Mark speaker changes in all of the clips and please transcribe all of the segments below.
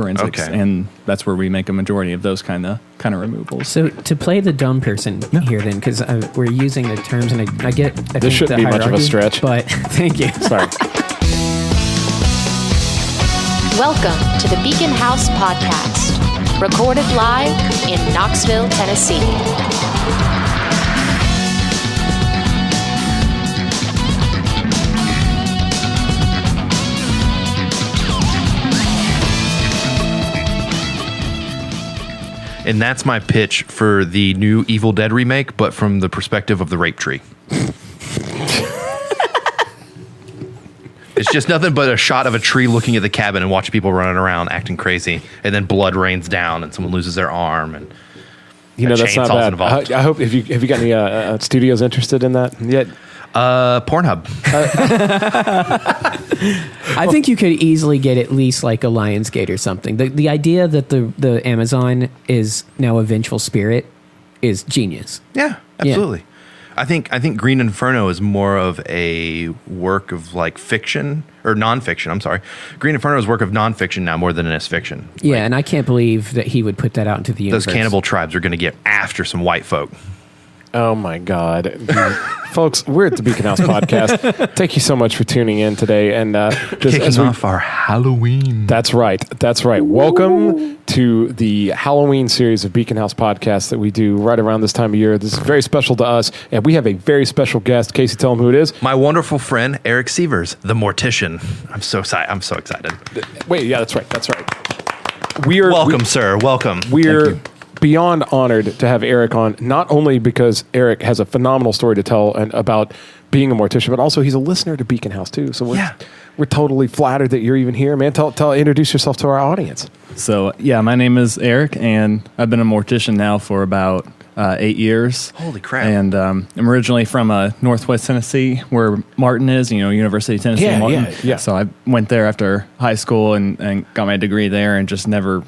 Speaker 1: forensics, and that's where we make a majority of those kind of removals.
Speaker 2: So to play the dumb person here, then, because we're using the terms, and I get
Speaker 3: this shouldn't be much of a stretch,
Speaker 2: but thank you.
Speaker 3: Sorry.
Speaker 4: Welcome to the Beacon House Podcast, recorded live in Knoxville, Tennessee.
Speaker 5: And that's my pitch for the new Evil Dead remake, but from the perspective of the rape tree. It's just nothing but a shot of a tree looking at the cabin and watching people running around acting crazy, and then blood rains down and someone loses their arm, and
Speaker 3: that's not bad.
Speaker 5: Involved.
Speaker 3: I hope have you got any studios interested in that yet?
Speaker 5: Pornhub.
Speaker 2: I think you could easily get at least like a Lionsgate or something. The idea that the Amazon is now a vengeful spirit is genius.
Speaker 5: Yeah, absolutely. Yeah. I think Green Inferno is more of a work of like fiction or nonfiction. I'm sorry. Green Inferno is work of nonfiction now more than it is fiction.
Speaker 2: Yeah, and I can't believe that he would put that out into the universe.
Speaker 5: Those cannibal tribes are going to get after some white folk.
Speaker 3: Oh my God. Folks, we're at the Beacon House Podcast. Thank you so much for tuning in today. And
Speaker 5: just kicking off our Halloween.
Speaker 3: That's right. Welcome to the Halloween series of Beacon House Podcasts that we do right around this time of year. This is very special to us. And we have a very special guest. Casey, tell them who it is.
Speaker 5: My wonderful friend, Eric Seavers, the Mortician. I'm so excited.
Speaker 3: Wait, yeah, that's right.
Speaker 5: Welcome, sir. Welcome.
Speaker 3: We're beyond honored to have Eric on, not only because Eric has a phenomenal story to tell and about being a mortician, but also he's a listener to Beacon House too. So we're totally flattered that you're even here, man. Introduce yourself to our audience.
Speaker 1: So my name is Eric, and I've been a mortician now for about 8 years.
Speaker 5: Holy crap!
Speaker 1: And I'm originally from Northwest Tennessee, where Martin is. University of Tennessee. Martin.
Speaker 3: Yeah.
Speaker 1: So I went there after high school and got my degree there, and just never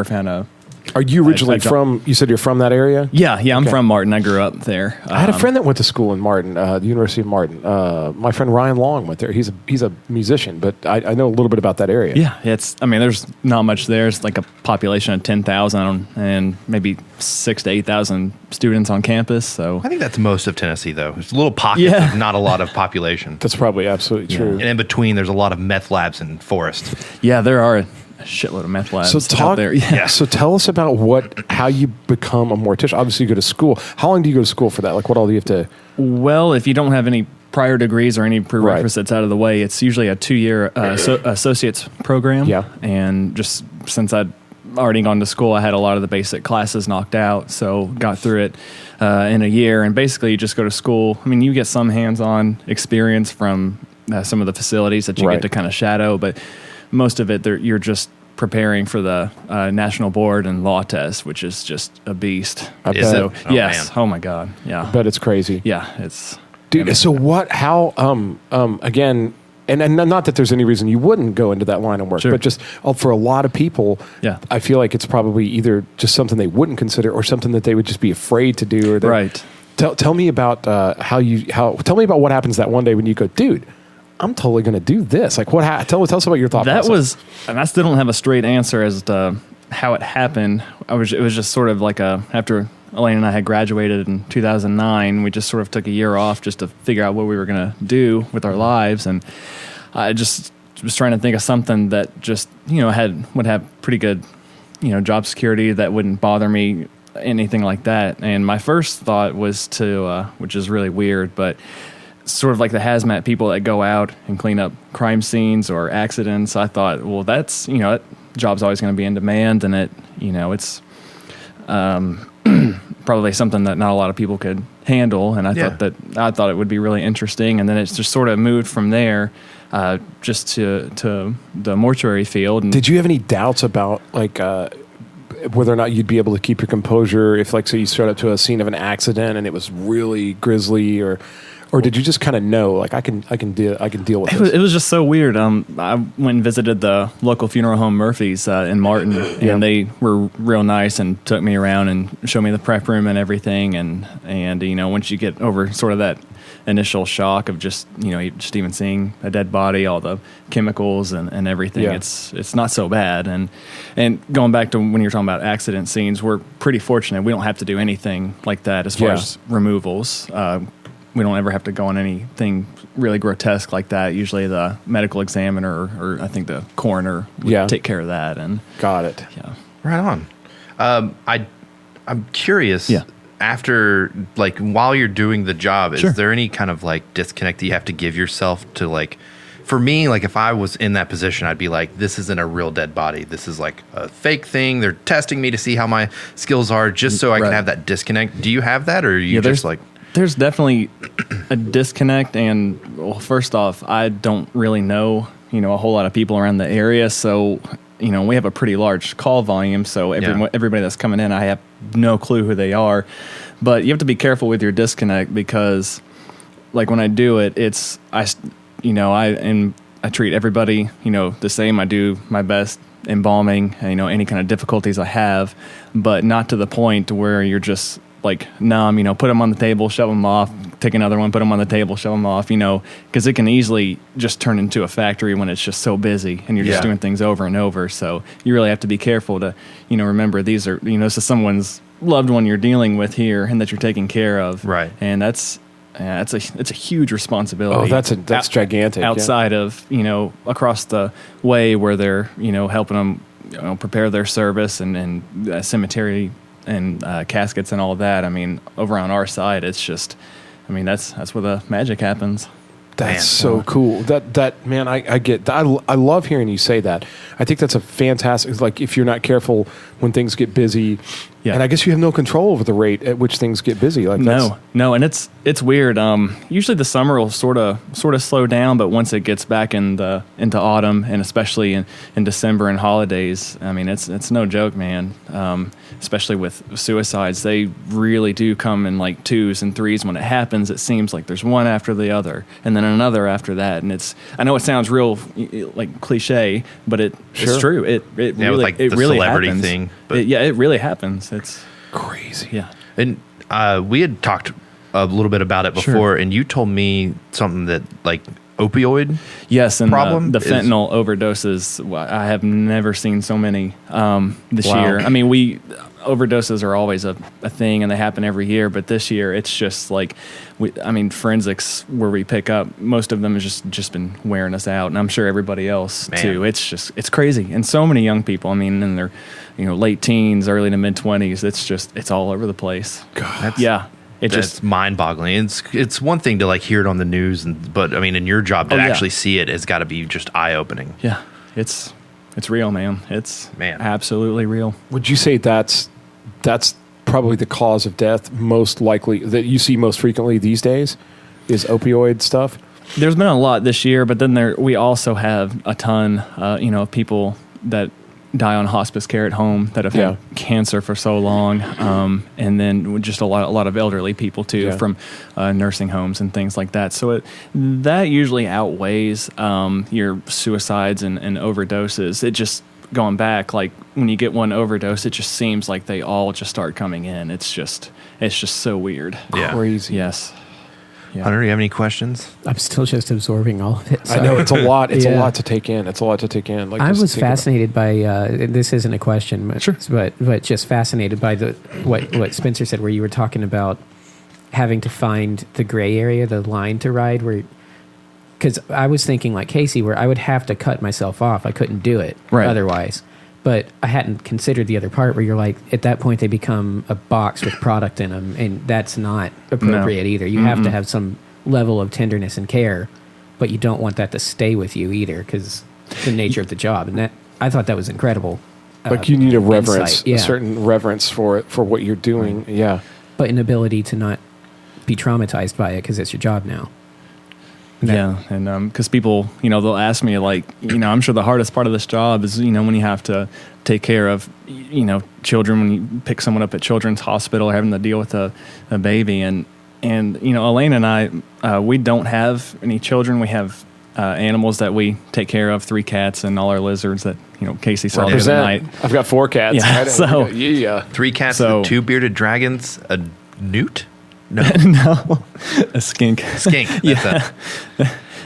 Speaker 1: found a.
Speaker 3: Are you originally from? You said you're from that area.
Speaker 1: Yeah. I'm from Martin. I grew up there.
Speaker 3: I had a friend that went to school in Martin, the University of Martin. My friend Ryan Long went there. He's a musician, but I know a little bit about that area.
Speaker 1: Yeah, there's not much there. It's like a population of 10,000 and maybe 6,000 to 8,000 students on campus. So
Speaker 5: I think that's most of Tennessee, though. There's a little pocket, of not a lot of population.
Speaker 3: That's probably absolutely true.
Speaker 5: And in between, there's a lot of meth labs and forest.
Speaker 1: Yeah, there are. A shitload of meth labs out there.
Speaker 3: Yeah. So tell us about how you become a mortician. Obviously, you go to school. How long do you go to school for that? Like, what all do you have to?
Speaker 1: Well, if you don't have any prior degrees or any prerequisites out of the way, it's usually a 2-year associate's program.
Speaker 3: Yeah.
Speaker 1: And just since I'd already gone to school, I had a lot of the basic classes knocked out, so got through it in a year. And basically, you just go to school. I mean, you get some hands-on experience from some of the facilities that you get to kind of shadow, but most of it, you're just preparing for the national board and law test, which is just a beast.
Speaker 5: Is it?
Speaker 1: Yes.
Speaker 5: Man.
Speaker 1: Oh my God. Yeah.
Speaker 3: I bet it's crazy.
Speaker 1: Yeah. It's
Speaker 3: dude. So what? How? Again, and not that there's any reason you wouldn't go into that line of work, but just for a lot of people, I feel like it's probably either just something they wouldn't consider or something that they would just be afraid to do. Or
Speaker 1: right.
Speaker 3: Tell me about tell me about what happens that one day when you go, dude, I'm totally going to do this. Like, tell us about your thought process.
Speaker 1: And I still don't have a straight answer as to how it happened. It was just sort of like after Elaine and I had graduated in 2009, we just sort of took a year off just to figure out what we were going to do with our lives. And I just was trying to think of something that just, would have pretty good, job security that wouldn't bother me, anything like that. And my first thought was to, which is really weird, but sort of like the hazmat people that go out and clean up crime scenes or accidents. I thought, well, that's, that job's always going to be in demand, and it's probably something that not a lot of people could handle. And I thought it would be really interesting. And then it's just sort of moved from there, just to the mortuary field. And
Speaker 3: did you have any doubts about whether or not you'd be able to keep your composure if, say, you showed up to a scene of an accident and it was really grisly, or or did you just kind of know, like I can deal with this?
Speaker 1: It was just so weird. I went and visited the local funeral home Murphy's in Martin, and they were real nice and took me around and showed me the prep room and everything. And once you get over sort of that initial shock of just even seeing a dead body, all the chemicals and everything, it's not so bad. And going back to when you're talking about accident scenes, we're pretty fortunate. We don't have to do anything like that as far as removals. We don't ever have to go on anything really grotesque like that. Usually the medical examiner or I think the coroner would take care of that. And
Speaker 3: got it.
Speaker 1: Yeah.
Speaker 5: Right on. I'm curious. Yeah. After, like, while you're doing the job, is there any kind of like disconnect that you have to give yourself to, like, for me, like if I was in that position, I'd be like, this isn't a real dead body. This is like a fake thing. They're testing me to see how my skills are just so I can have that disconnect. Do you have that, or are you just like...
Speaker 1: There's definitely a disconnect, and well, first off, I don't really know, a whole lot of people around the area, so we have a pretty large call volume, so everybody that's coming in, I have no clue who they are. But you have to be careful with your disconnect because, like, when I do it, I treat everybody, the same. I do my best embalming, any kind of difficulties I have, but not to the point where you're just like numb, put them on the table, shove them off, take another one, put them on the table, shove them off, because it can easily just turn into a factory when it's just so busy and you're just doing things over and over. So you really have to be careful to, remember these are, this is someone's loved one you're dealing with here and that you're taking care of.
Speaker 5: Right.
Speaker 1: And it's a huge responsibility.
Speaker 3: Oh, that's gigantic.
Speaker 1: Outside of, across the way where they're, helping them, prepare their service and cemetery and caskets and all of that. I mean, over on our side, it's just, that's where the magic happens.
Speaker 3: That's so cool. That man, I get. I love hearing you say that. I think that's a fantastic. Like, if you're not careful when things get busy, and I guess you have no control over the rate at which things get busy. Like,
Speaker 1: no, and it's weird. Usually the summer will sort of slow down, but once it gets back into autumn, and especially in December and holidays, it's no joke, man. Especially with suicides, they really do come in like 2s and 3s. When it happens, it seems like there's one after the other, and then another after that. And I know it sounds real like cliche, but it's true. It really,
Speaker 5: like
Speaker 1: it
Speaker 5: the
Speaker 1: really
Speaker 5: celebrity
Speaker 1: happens.
Speaker 5: Thing.
Speaker 1: But it really happens. It's
Speaker 3: crazy.
Speaker 1: Yeah.
Speaker 5: And we had talked a little bit about it before, and you told me something that, like, opioid problem?
Speaker 1: The fentanyl overdoses. I have never seen so many this year. Overdoses are always a thing, and they happen every year, but this year it's just like, forensics where we pick up, most of them has just been wearing us out, and I'm sure everybody else too. It's crazy. And so many young people, in their late teens, early to mid 20s, it's all over the place.
Speaker 5: God.
Speaker 1: That's
Speaker 5: mind-boggling. It's one thing to, like, hear it on the news, but in your job to actually see it has got to be just eye-opening.
Speaker 1: Yeah, it's real, man. It's absolutely real.
Speaker 3: Would you say that's probably the cause of death most likely that you see most frequently these days is opioid stuff?
Speaker 1: There's been a lot this year, but then we also have a ton, of people that die on hospice care at home that have had cancer for so long, and then just a lot of elderly people too from nursing homes and things like that. So that usually outweighs your suicides and overdoses. It just, going back, like when you get one overdose, it just seems like they all just start coming in. It's just so weird.
Speaker 3: Crazy.
Speaker 1: Yes. Yeah.
Speaker 5: Hunter, do you have any questions?
Speaker 2: I'm still just absorbing all of it.
Speaker 3: I know it's a lot. It's a lot to take in. Like,
Speaker 2: I was fascinated by this. Isn't a question, but just fascinated by what Spencer said, where you were talking about having to find the gray area, the line to ride. Because I was thinking like Casey, where I would have to cut myself off. I couldn't do it otherwise. But I hadn't considered the other part where you're like, at that point they become a box with product in them, and that's not appropriate either. You have to have some level of tenderness and care, but you don't want that to stay with you either, because the nature of the job. And that, I thought that was incredible.
Speaker 3: Like, you need a reverence,
Speaker 2: a
Speaker 3: certain reverence for what you're doing. Yeah.
Speaker 2: But an ability to not be traumatized by it because it's your job now.
Speaker 1: And because people, they'll ask me, like, I'm sure the hardest part of this job is, when you have to take care of, children, when you pick someone up at Children's Hospital, having to deal with a baby, and And, Elaine and I, we don't have any children. We have animals that we take care of, 3 cats and all our lizards that, Casey saw the other night.
Speaker 3: I've got 4 cats.
Speaker 1: Yeah, so,
Speaker 5: 3 cats, 2 bearded dragons, a newt? No.
Speaker 1: No. A skink.
Speaker 5: Skink. Yeah.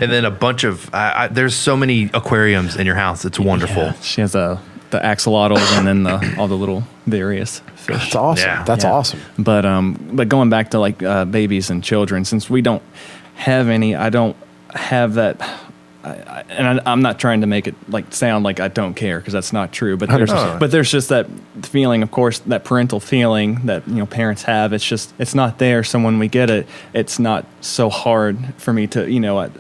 Speaker 5: And then a bunch of, there's so many aquariums in your house. It's wonderful.
Speaker 1: Yeah. She has the axolotls and then all the little various fish.
Speaker 3: That's awesome. Yeah. That's awesome.
Speaker 1: But going back to like babies and children, since we don't have any, I don't have that. I'm not trying to make it like sound like I don't care, because that's not true. But there's just that feeling, of course, that parental feeling that parents have. It's not there. So when we get it, it's not so hard for me to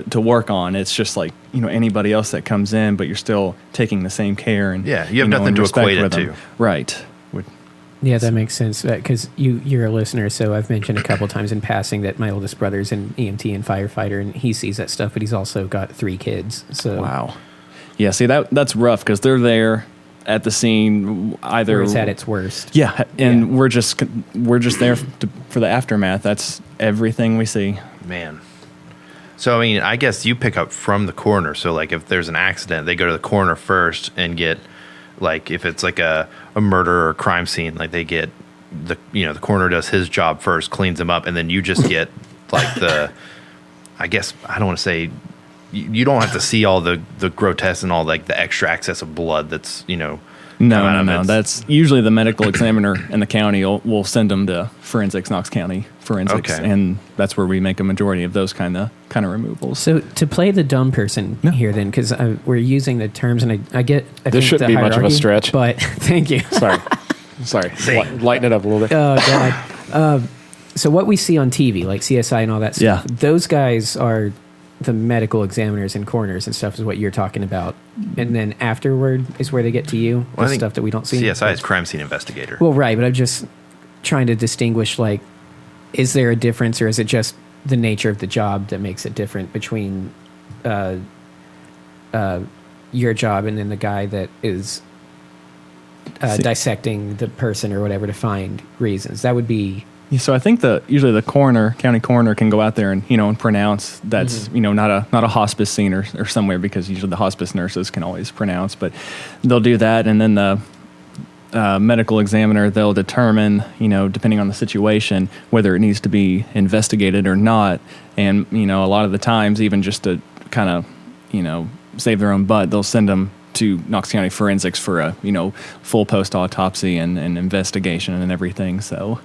Speaker 1: to work on. It's just like anybody else that comes in, but you're still taking the same care and
Speaker 5: you have nothing to equate it to.
Speaker 1: Right.
Speaker 2: Yeah, that makes sense, because you're a listener, so I've mentioned a couple times in passing that my oldest brother's an EMT and firefighter, and he sees that stuff, but he's also got 3 kids. So
Speaker 1: wow. Yeah, see, that's rough, because they're there at the scene either...
Speaker 2: Where it's at its worst.
Speaker 1: Yeah, and we're just there for the aftermath. That's everything we see.
Speaker 5: Man. So, I mean, I guess you pick up from the coroner, so like if there's an accident, they go to the coroner first and get... Like if it's like a murder or crime scene, like they get the coroner does his job first, cleans them up, and then you just get like I guess I don't want to say you don't have to see all the grotesque and all like the extra access of blood that's No.
Speaker 1: That's usually the medical examiner in the county will send them to forensics, Knox County Forensics, and that's where we make a majority of those kind of removals.
Speaker 2: So to play the dumb person here, then, because we're using the terms, and I get
Speaker 3: this shouldn't be much of a stretch,
Speaker 2: but thank you.
Speaker 3: Sorry, lighten it up a little bit.
Speaker 2: Oh God. So what we see on TV, like CSI and all that stuff, those guys are the medical examiners and coroners and stuff, is what you're talking about. And then afterward is where they get to you, the stuff that we don't see.
Speaker 5: CSI is crime scene investigator.
Speaker 2: Well, right, but I'm just trying to distinguish, like, is there a difference, or is it just the nature of the job that makes it different between your job and then the guy that is dissecting the person or whatever to find reasons? That would be...
Speaker 1: So I think usually the county coroner can go out there and and pronounce that's not a hospice scene or somewhere, because usually the hospice nurses can always pronounce, but they'll do that, and then the medical examiner, they'll determine depending on the situation whether it needs to be investigated or not, and a lot of the times, even just to kind of save their own butt, they'll send them to Knox County Forensics for a full post autopsy and investigation and everything. So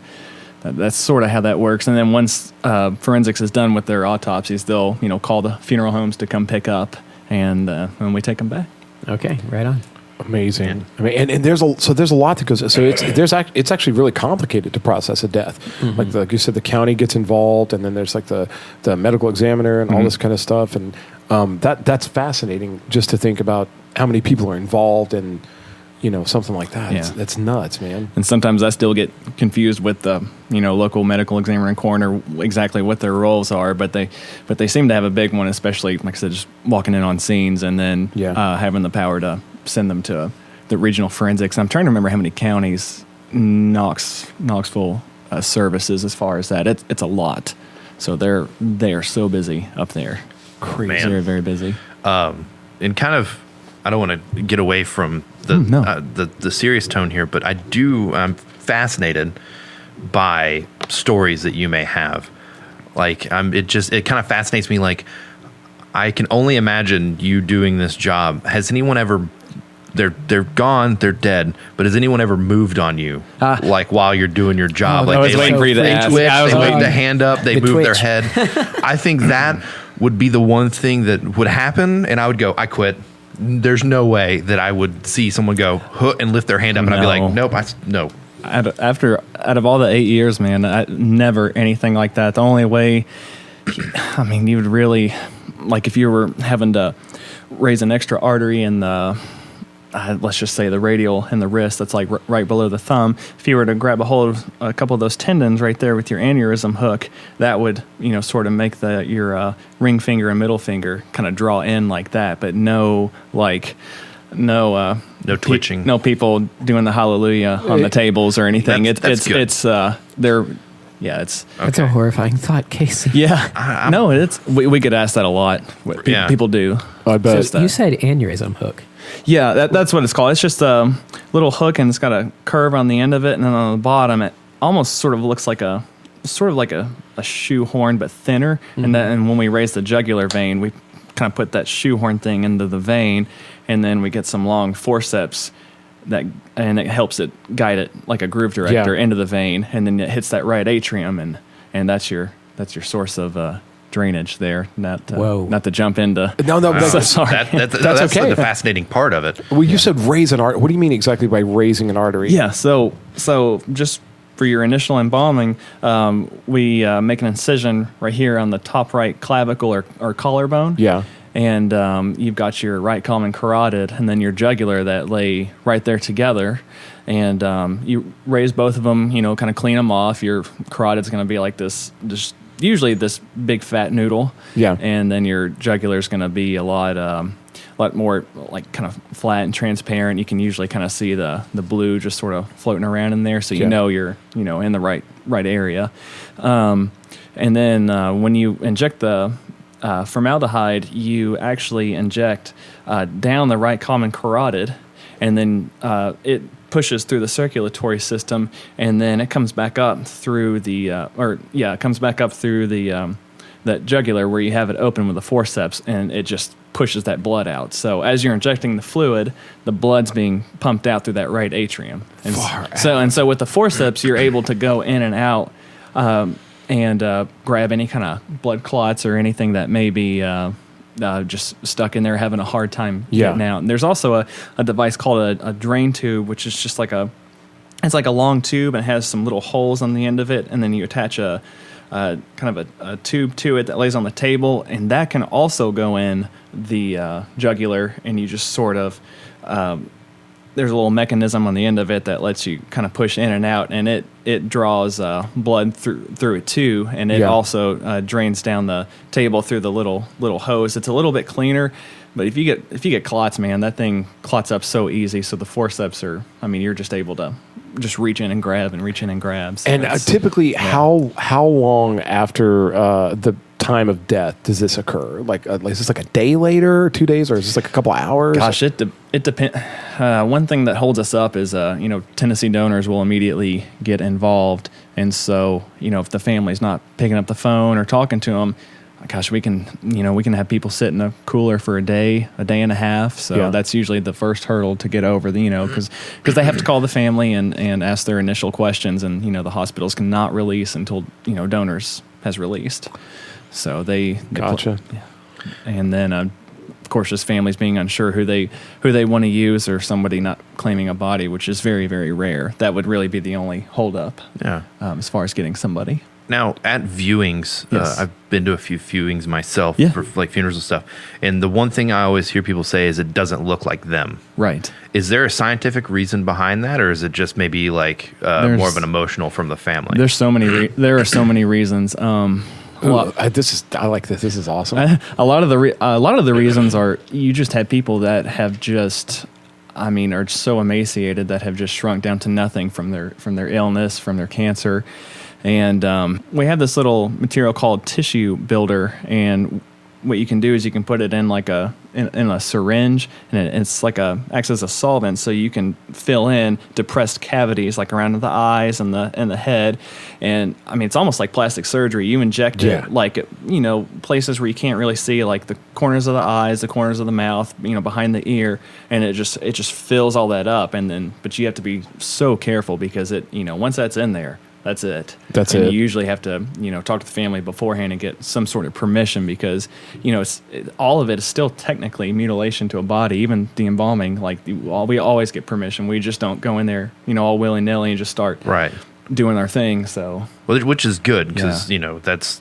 Speaker 1: that's sort of how that works. And then once forensics is done with their autopsies, they'll call the funeral homes to come pick up, and we take them back.
Speaker 2: Okay, right on.
Speaker 3: Amazing. I mean, and there's a lot that goes. So it's actually really complicated to process a death. Mm-hmm. Like you said, the county gets involved, and then there's like the medical examiner and all this kind of stuff. And that's fascinating just to think about how many people are involved in something like that.
Speaker 1: Yeah.
Speaker 3: That's nuts, man.
Speaker 1: And sometimes I still get confused with the local medical examiner and coroner, exactly what their roles are, but they seem to have a big one, especially like I said, just walking in on scenes and then having the power to send them to the regional forensics. I'm trying to remember how many counties Knoxville services as far as that. It's a lot. So they are so busy up there. Crazy, very, very busy.
Speaker 5: And kind of, I don't want to get away from the serious tone here, but I'm fascinated by stories that you may have. Like, it kind of fascinates me. Like, I can only imagine you doing this job. Has anyone ever? They're gone. They're dead. But has anyone ever moved on you? Like while you're doing your job?
Speaker 1: I was waiting for you to ask.
Speaker 5: I was waiting the hand up. They moved their head. I think that would be the one thing that would happen, and I would go, I quit. There's no way that I would see someone go and lift their hand up, and I'd be like, nope, no.
Speaker 1: Out of all the 8 years, man, never anything like that. The only way, I mean, you would really, like if you were having to raise an extra artery in the, let's just say the radial in the wrist, that's like right below the thumb. If you were to grab a hold of a couple of those tendons right there with your aneurysm hook, that would, sort of make your ring finger and middle finger kind of draw in like that. But no twitching, no people doing the hallelujah on the tables or anything.
Speaker 5: That's good.
Speaker 1: It's they're it's
Speaker 2: That's a horrifying thought, Casey.
Speaker 1: yeah. No, it's we get asked that a lot. People do.
Speaker 3: I bet.
Speaker 2: So you said aneurysm hook.
Speaker 1: Yeah, that's what it's called. It's just a little hook, and it's got a curve on the end of it, and then on the bottom, it almost sort of looks like a shoehorn, but thinner. Mm-hmm. And when we raise the jugular vein, we kind of put that shoehorn thing into the vein, and then we get some long forceps and it helps it guide it like a groove director into the vein, and then it hits that right atrium, and that's your source of drainage there. Not to jump into.
Speaker 3: No,
Speaker 5: that's
Speaker 3: okay.
Speaker 5: The fascinating part of it.
Speaker 3: Well, you said raise an artery. What do you mean exactly by raising an artery?
Speaker 1: Yeah, so just for your initial embalming, we make an incision right here on the top right clavicle or collarbone.
Speaker 3: Yeah.
Speaker 1: And you've got your right common carotid and then your jugular that lay right there together. And you raise both of them, kind of clean them off. Your carotid's going to be like this, just usually this big fat noodle.
Speaker 3: Yeah.
Speaker 1: And then your jugular's going to be a lot more like kind of flat and transparent. You can usually kind of see the blue just sort of floating around in there, so you know you're in the right area. And then when you inject the formaldehyde, you actually inject down the right common carotid, and then it pushes through the circulatory system, and then it comes back up through the that jugular where you have it open with the forceps, and it just pushes that blood out. So as you're injecting the fluid, the blood's being pumped out through that right atrium. And so with the forceps, you're able to go in and out and grab any kind of blood clots or anything that may be just stuck in there having a hard time getting out. And there's also a device called a drain tube, which is just it's like a long tube and it has some little holes on the end of it, and then you attach a kind of a tube to it that lays on the table, and that can also go in the jugular, and you just sort of there's a little mechanism on the end of it that lets you kind of push in and out, and it draws blood through it too, and it also drains down the table through the little hose. It's a little bit cleaner, but if you get clots, man, that thing clots up so easy. So the forceps you're just able to just reach in and grab. So
Speaker 3: and typically, how long after the time of death does this occur? Like, is this like a day later, 2 days, or is this like a couple hours?
Speaker 1: Gosh, it depends. One thing that holds us up is Tennessee donors will immediately get involved, and so if the family's not picking up the phone or talking to them, gosh, we can have people sit in a cooler for a day and a half. So that's usually the first hurdle to get over, because they have to call the family and ask their initial questions, and the hospitals cannot release until donors has released. So they
Speaker 3: gotcha.
Speaker 1: And then of course, just families being unsure who they want to use, or somebody not claiming a body, which is very, very rare. That would really be the only holdup. As far as getting somebody.
Speaker 5: Now, at viewings, I've been to a few viewings myself for like funerals and stuff. And the one thing I always hear people say is it doesn't look like them.
Speaker 1: Right.
Speaker 5: Is there a scientific reason behind that, or is it just maybe like more of an emotional from the family?
Speaker 1: There are so many reasons.
Speaker 3: I like this. This is awesome.
Speaker 1: A lot of the reasons are you just have people that have just, are so emaciated that have just shrunk down to nothing from their illness, from their cancer. And we have this little material called tissue builder, and what you can do is you can put it in like in a syringe, and it's like acts as a solvent, so you can fill in depressed cavities like around the eyes and the head. And it's almost like plastic surgery. You inject it like places where you can't really see, like the corners of the eyes, the corners of the mouth, behind the ear, and it just fills all that up. But you have to be so careful, because it once that's in there, that's it. You usually have to, talk to the family beforehand and get some sort of permission, because, all of it is still technically mutilation to a body. Even the embalming, we always get permission. We just don't go in there, all willy nilly and just start doing our thing. So,
Speaker 5: which is good, because that's,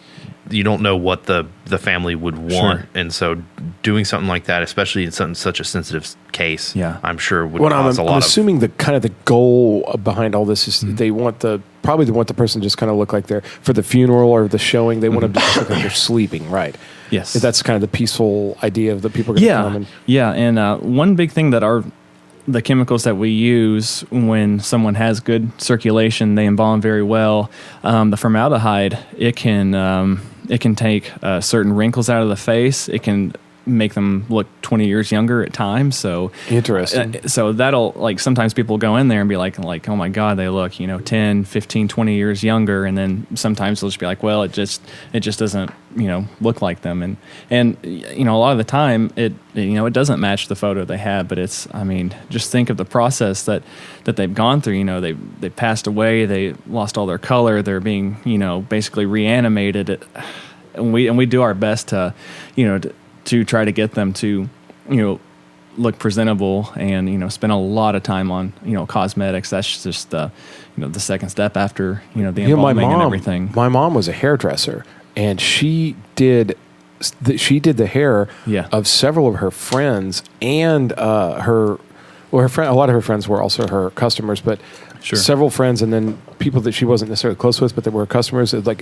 Speaker 5: you don't know what the family would want, and so doing something like that, especially in such a sensitive case, I'm sure would cause a lot.
Speaker 3: I'm assuming the kind of the goal behind all this is they want the person to just kind of look like they're, for the funeral or the showing, they want them to just look like they're sleeping, right?
Speaker 1: Yes,
Speaker 3: that's kind of the peaceful idea of the people going to come.
Speaker 1: And one big thing that the chemicals that we use when someone has good circulation, they embalm very well. The formaldehyde, it can take certain wrinkles out of the face. It can make them look 20 years younger at times. So
Speaker 3: interesting.
Speaker 1: So that'll, like, sometimes people go in there and be like, oh my God, they look, 10, 15, 20 years younger. And then sometimes they'll just be like, well, it just doesn't, look like them. And a lot of the time it doesn't match the photo they have, but just think of the process that they've gone through. They passed away, they lost all their color, they're being, basically reanimated. And we do our best to try to get them to, look presentable and, spend a lot of time on, cosmetics. That's just the second step after, the embalming and everything.
Speaker 3: My mom was a hairdresser, and she did the hair of several of her friends, and a lot of her friends were also her customers, but several friends, and then people that she wasn't necessarily close with, but that were customers. Like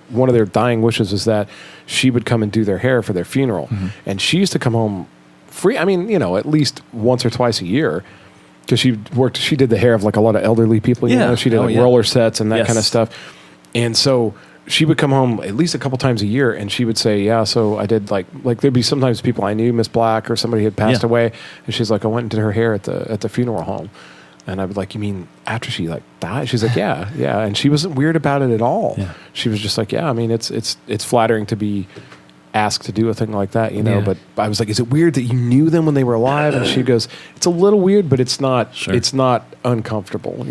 Speaker 3: one of their dying wishes was that she would come and do their hair for their funeral, and she used to come home free. At least once or twice a year, because she did the hair of like a lot of elderly people. She did roller sets and that kind of stuff, and so she would come home at least a couple times a year, and she would say, so I did like there'd be sometimes people I knew, Miss Black, or somebody had passed away, and she's like, I went and did her hair at the funeral home. And I was like, you mean after she died? She's like, yeah. And she wasn't weird about it at all. Yeah. She was just like, it's flattering to be asked to do a thing like that, But I was like, is it weird that you knew them when they were alive? And she goes, it's a little weird, but it's not. Sure. It's not uncomfortable,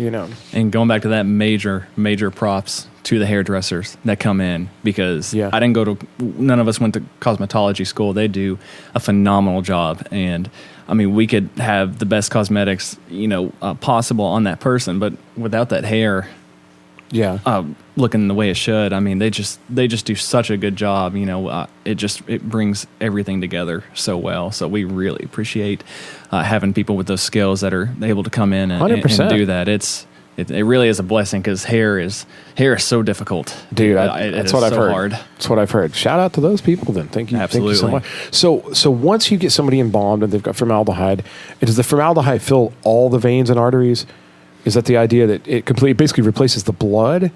Speaker 1: And going back to that, major props to the hairdressers that come in, because none of us went to cosmetology school. They do a phenomenal job, and we could have the best cosmetics, possible on that person, but without that hair, looking the way it should, they just do such a good job. It brings everything together so well. So we really appreciate having people with those skills that are able to come in and do that. It really is a blessing, because hair is so difficult.
Speaker 3: Dude, that's what I've heard. Hard. That's what I've heard. Shout out to those people then. Thank you.
Speaker 1: Absolutely.
Speaker 3: Thank you so much. So once you get somebody embalmed and they've got formaldehyde, does the formaldehyde fill all the veins and arteries? Is that the idea that it basically replaces the blood?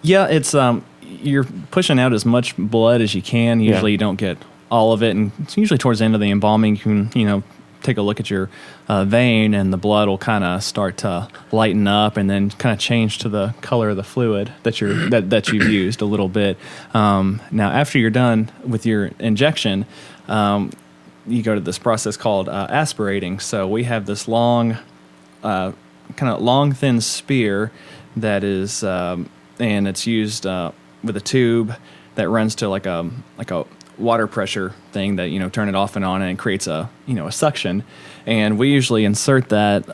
Speaker 1: Yeah, it's you're pushing out as much blood as you can. Usually you don't get all of it, and it's usually towards the end of the embalming you can, take a look at your vein, and the blood will kind of start to lighten up and then kind of change to the color of the fluid that you've used a little bit. Now, after you're done with your injection, you go to this process called aspirating. So we have this long, thin spear that is, and it's used with a tube that runs to like a water pressure thing that turn it off and on, and it creates a suction, and we usually insert that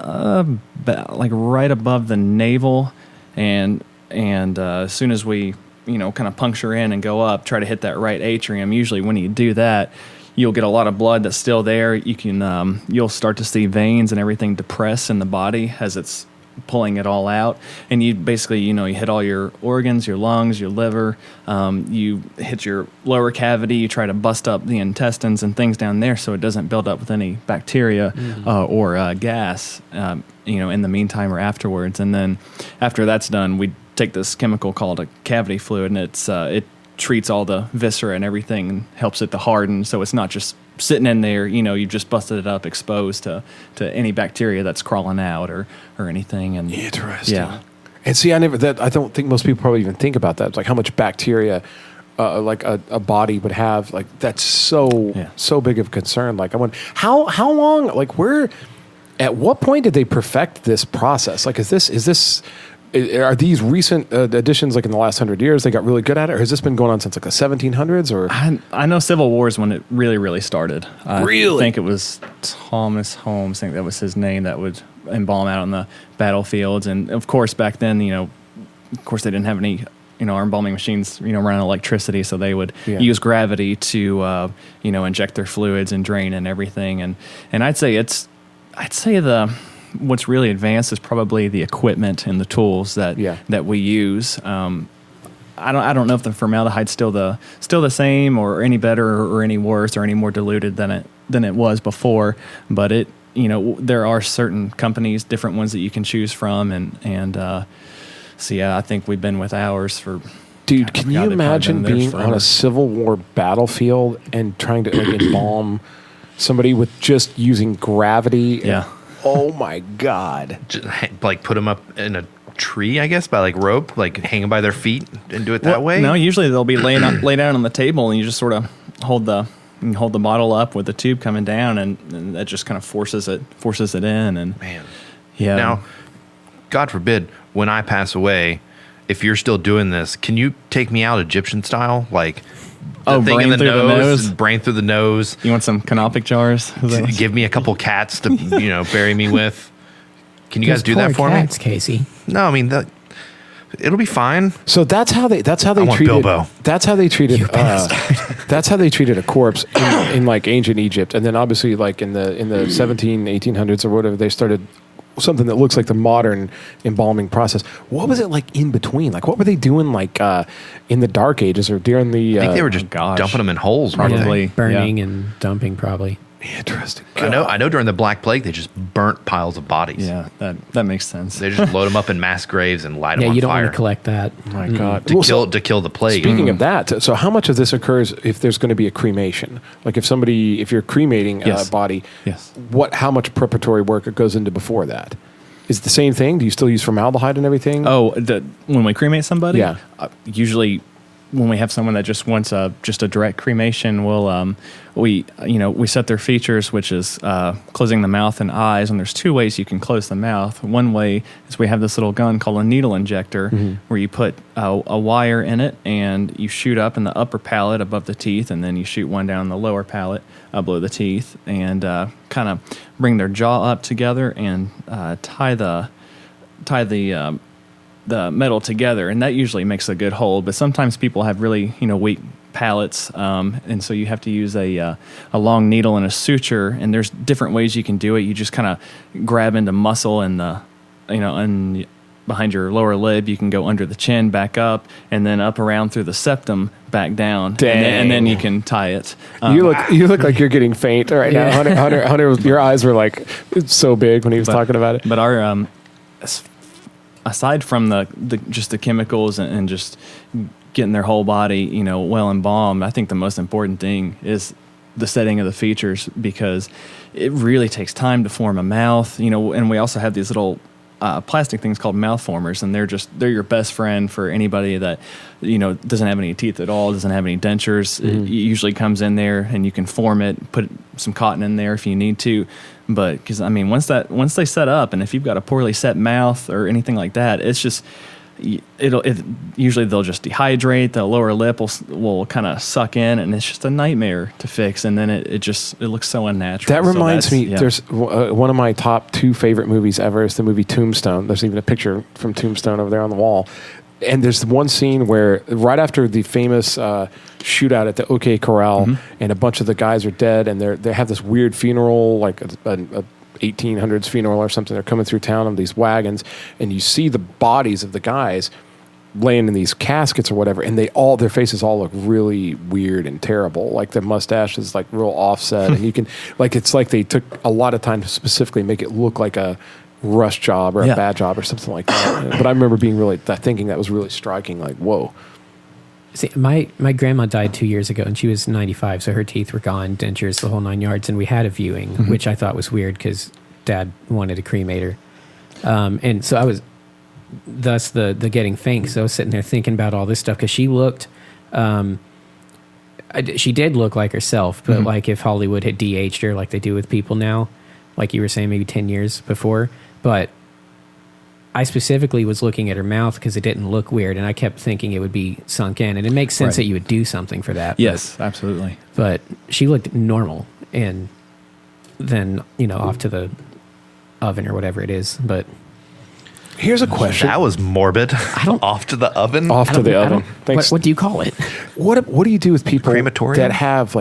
Speaker 1: right above the navel, and as soon as we kind of puncture in and go up, try to hit that right atrium. Usually when you do that, you'll get a lot of blood that's still there. You'll start to see veins and everything depress in the body as it's pulling it all out, and you basically you hit all your organs, your lungs, your liver, you hit your lower cavity, you try to bust up the intestines and things down there so it doesn't build up with any bacteria or gas in the meantime or afterwards. And then after that's done, we take this chemical called a cavity fluid, and it treats all the viscera and everything and helps it to harden, so it's not just sitting in there, you've just busted it up, exposed to any bacteria that's crawling out or anything. And
Speaker 3: interesting. Yeah. And see, I don't think most people probably even think about that. It's like how much bacteria like a body would have. Like that's so big of a concern. Like I wonder how long, at what point did they perfect this process? Like are these recent additions, like in the last 100 years, they got really good at it, or has this been going on since like the 1700s? Or
Speaker 1: I know Civil War is when it really, really started.
Speaker 3: Really?
Speaker 1: I think it was Thomas Holmes, I think that was his name, that would embalm out on the battlefields. And of course, back then, of course, they didn't have any, our embalming machines, run on electricity, so they would use gravity to, inject their fluids and drain and everything. And I'd say what's really advanced is probably the equipment and the tools that we use. I don't know if the formaldehyde's still the same or any better or any worse or any more diluted than it was before, but there are certain companies, different ones that you can choose from, and so yeah, I think we've been with ours for.
Speaker 3: Dude, can you imagine being on a Civil War battlefield and trying to embalm somebody with just using gravity?
Speaker 1: Yeah.
Speaker 3: Oh my God!
Speaker 5: Just, put them up in a tree, I guess, by rope, hanging by their feet, and do it that way.
Speaker 1: No, usually they'll be laid out on the table, and you just sort of hold the bottle up with the tube coming down, and that just kind of forces it in. And
Speaker 5: man,
Speaker 1: yeah.
Speaker 5: Now, God forbid, when I pass away, if you're still doing this, can you take me out Egyptian style, the thing in the nose, brain through the nose?
Speaker 1: You want some canopic jars?
Speaker 5: Give me a couple cats to bury me with. Can you guys do that for
Speaker 2: me, Casey?
Speaker 5: No, I mean it'll be fine.
Speaker 3: So that's how they treated
Speaker 5: Bilbo.
Speaker 3: That's how they treated. That's how they treated a corpse in ancient Egypt, and then obviously in the 1800s or whatever, they started something that looks like the modern embalming process. What was it like in between? What were they doing in the Dark Ages or during the?
Speaker 5: I think they were just dumping them in holes, probably
Speaker 2: burning and dumping, probably.
Speaker 3: Interesting.
Speaker 5: I know. During the Black Plague, they just burnt piles of bodies.
Speaker 1: Yeah, that makes sense.
Speaker 5: They just load them up in mass graves and light them on fire.
Speaker 2: Yeah, you don't want to collect that.
Speaker 3: Oh my God.
Speaker 5: To kill the plague.
Speaker 3: Speaking of that, so how much of this occurs if there's going to be a cremation? If you're cremating a body,
Speaker 1: yes.
Speaker 3: How much preparatory work goes into before that? Is it the same thing? Do you still use formaldehyde and everything?
Speaker 1: Oh, when we cremate somebody?
Speaker 3: Yeah.
Speaker 1: Usually when we have someone that just wants just a direct cremation, we set their features, which is closing the mouth and eyes, and there's two ways you can close the mouth. One way is we have this little gun called a needle injector, where you put a wire in it and you shoot up in the upper palate above the teeth, and then you shoot one down the lower palate below the teeth, and kind of bring their jaw up together and tie the metal together, and that usually makes a good hold. But sometimes people have really weak palates, and so you have to use a long needle and a suture. And there's different ways you can do it. You just kind of grab into muscle and and behind your lower lid. You can go under the chin, back up, and then up around through the septum, back down, and then you can tie it.
Speaker 3: You look like you're getting faint right now. Hunter, your eyes were so big when he was talking about it.
Speaker 1: But our aside from the chemicals and just getting their whole body, well embalmed, I think the most important thing is the setting of the features, because it really takes time to form a mouth, and we also have these little plastic things called mouth formers, and they're your best friend for anybody that doesn't have any teeth at all, doesn't have any dentures. It usually comes in there, and you can form it, put some cotton in there if you need to. But because once they set up, and if you've got a poorly set mouth or anything like that, it's just usually they'll just dehydrate. The lower lip will kind of suck in, and it's just a nightmare to fix. And then it looks so unnatural.
Speaker 3: That reminds me. Yeah. There's one of my top 2 favorite movies ever is the movie Tombstone. There's even a picture from Tombstone over there on the wall. And there's one scene where right after the famous shootout at the OK Corral, and a bunch of the guys are dead, and they have this weird funeral, like a 1800s funeral or something. They're coming through town on these wagons, and you see the bodies of the guys laying in these caskets or whatever, and their faces all look really weird and terrible. Like their mustache is real offset, and you can it's like they took a lot of time to specifically make it look like a rush job or a bad job or something like that. But I remember being thinking that was really striking. Whoa.
Speaker 2: See, my grandma died 2 years ago, and she was 95, so her teeth were gone, dentures, the whole 9 yards, and we had a viewing, which I thought was weird because Dad wanted to cremate her. And so I was, thus the getting faint, so I was sitting there thinking about all this stuff, because she looked, she did look like herself, but if Hollywood had de-aged her like they do with people now, like you were saying, maybe 10 years before, but I specifically was looking at her mouth because it didn't look weird, and I kept thinking it would be sunk in, and it makes sense that you would do something for that.
Speaker 1: Yes, absolutely.
Speaker 2: But she looked normal, and then off to the oven or whatever it is. But
Speaker 3: here's a question.
Speaker 5: That was morbid. Off to the oven.
Speaker 3: Off to the oven.
Speaker 2: Thanks. What do you call it?
Speaker 3: What do you do with people
Speaker 5: Crematorium?
Speaker 3: that have